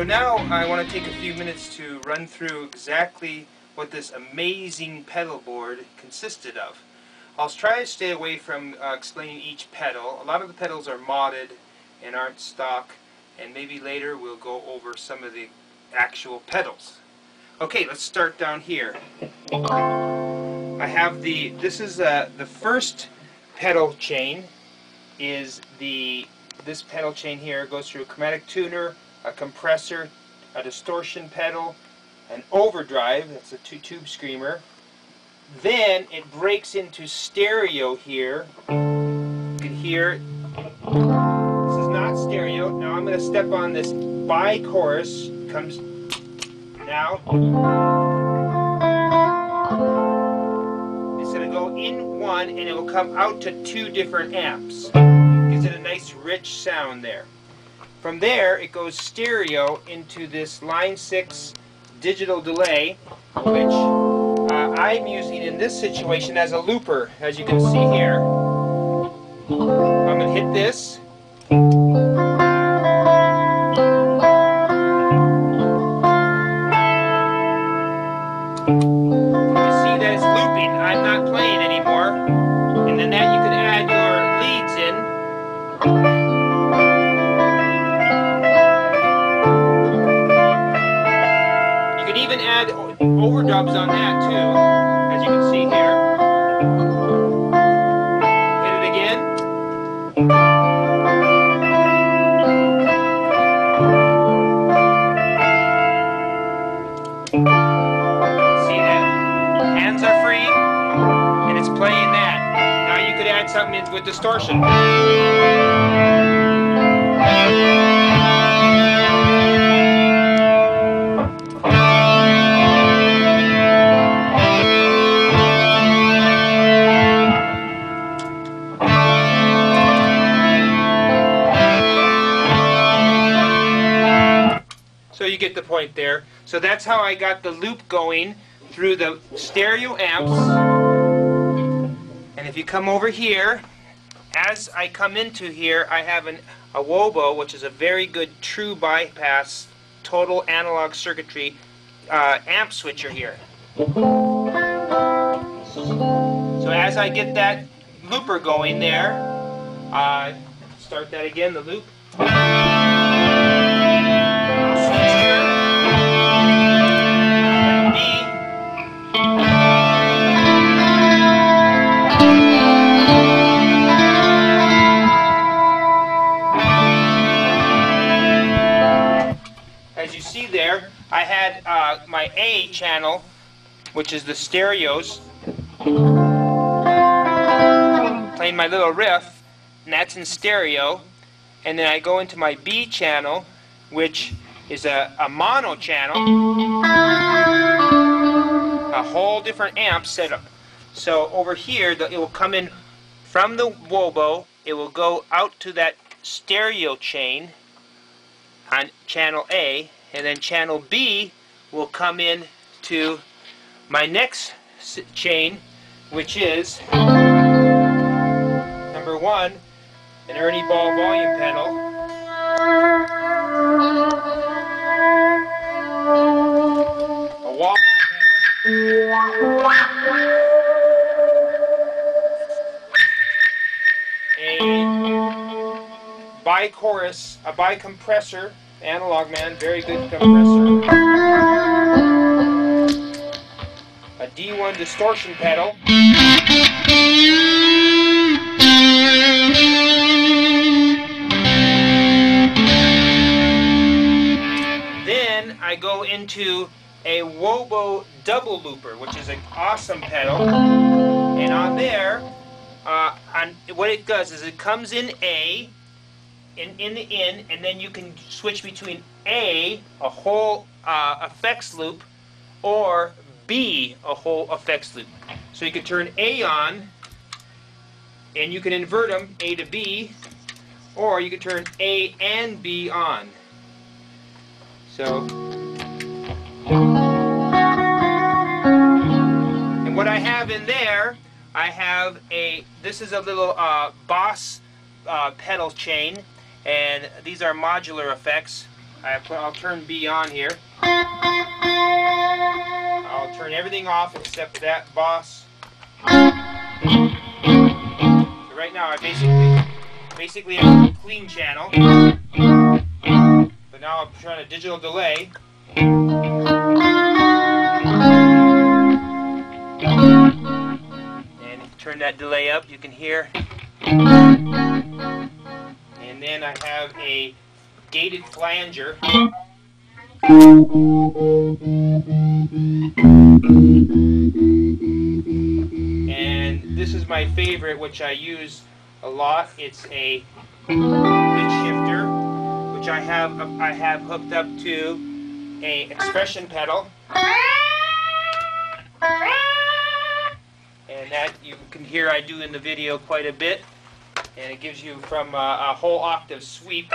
now I want to take a few minutes to run through exactly what this amazing pedal board consisted of. I'll try to stay away from explaining each pedal. A lot of the pedals are modded and aren't stock, and maybe later we'll go over some of the actual pedals. Okay, let's start down here. I have this is the first pedal chain is this pedal chain here. Goes through a chromatic tuner, a compressor, a distortion pedal, an overdrive, that's a 2-tube screamer. Then it breaks into stereo here. You can hear this is not stereo. Now I'm going to step on this bi-chorus. Comes now. It's going to go in one and it will come out to 2 different amps. Gives it a nice rich sound there. From there, it goes stereo into this line 6 digital delay, which I'm using in this situation as a looper, as you can see here. I'm going to hit this. You see that it's looping. I'm not playing anymore. And then that you can add your leads in. Even add overdubs on that too, as you can see here. Hit it again. See that? Hands are free, and it's playing that. Now you could add something in with distortion. So you get the point there. So that's how I got the loop going through the stereo amps. And if you come over here, as I come into here, I have a Wobo, which is a very good true bypass, total analog circuitry amp switcher here. So as I get that looper going there, start that again, the loop. As you see there, I had my A channel, which is the stereos, playing my little riff, and that's in stereo. And then I go into my B channel, which is a mono channel, a whole different amp setup. So over here, it will come in from the Wobo, it will go out to that stereo chain on channel A, and then channel B will come in to my next chain, which is number 1, an Ernie Ball volume pedal. A wall pedal. A bi-chorus, a bi-compressor, analog man, very good compressor. A D1 distortion pedal. Then I go into a Wobo double looper, which is an awesome pedal. And on there, what it does is it comes in A, in the in, and then you can switch between A, a whole effects loop, or B, a whole effects loop. So you can turn A on, and you can invert them, A to B, or you can turn A and B on. So, and what I have in there, I have this is a little Boss pedal chain, and these are modular effects. I'll turn B on here. I'll turn everything off except that boss. So right now I basically have a clean channel. But now I'm trying a digital delay. And if you turn that delay up, you can hear. And then I have a gated flanger. And this is my favorite, which I use a lot. It's a pitch shifter, which I have hooked up to a expression pedal. And that you can hear I do in the video quite a bit. And it gives you from a whole octave sweep.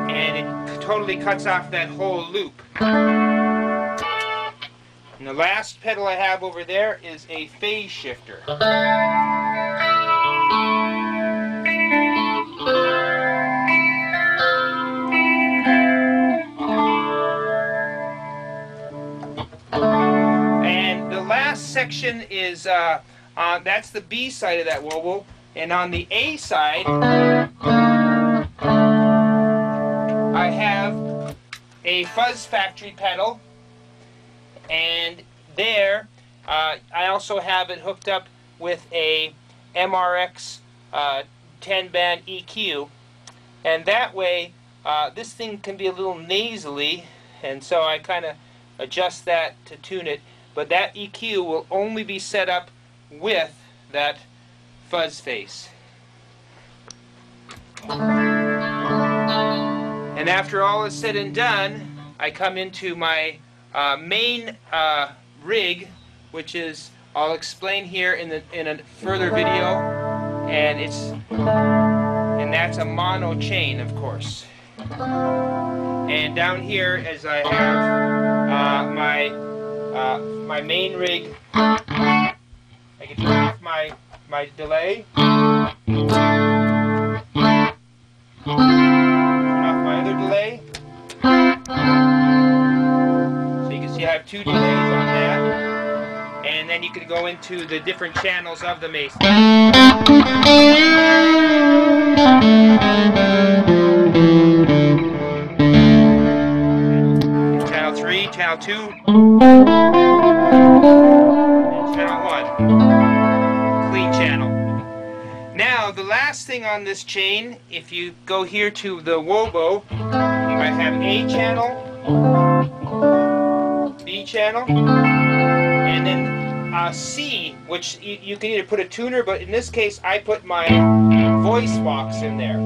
And it totally cuts off that whole loop. And the last pedal I have over there is a phase shifter. And the last section is that's the B side of that wobble. And on the A side, I have a fuzz factory pedal, and there I also have it hooked up with a MRX 10-band EQ, and that way this thing can be a little nasally, and so I kind of adjust that to tune it, but that EQ will only be set up with that fuzz face. And after all is said and done, I come into my main rig, which is, I'll explain here in a further video, and that's a mono chain, of course. And down here, as I have my main rig, I can turn off my delay. Turn off my other delay. So you can see I have two delays on that. And then you can go into the different channels of the Mason. Channel 3, channel 2, and channel 1. Clean channel. Now, the last thing on this chain, if you go here to the Wobo, I have A channel, B channel, and then C, which you can either put a tuner, but in this case I put my voice box in there.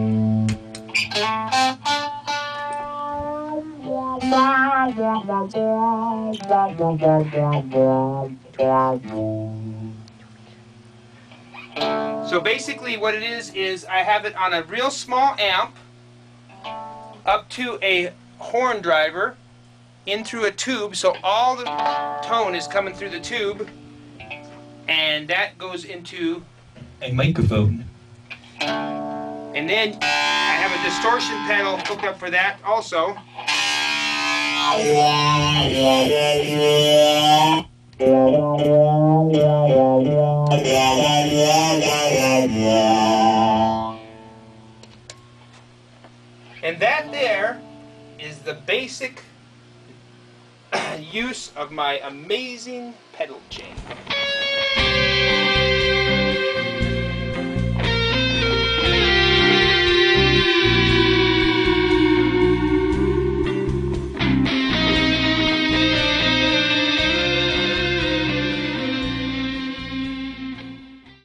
So basically what it is I have it on a real small amp up to a horn driver in through a tube, so all the tone is coming through the tube, and that goes into a microphone. And then I have a distortion pedal hooked up for that also. And that there is the basic use of my amazing pedal chain.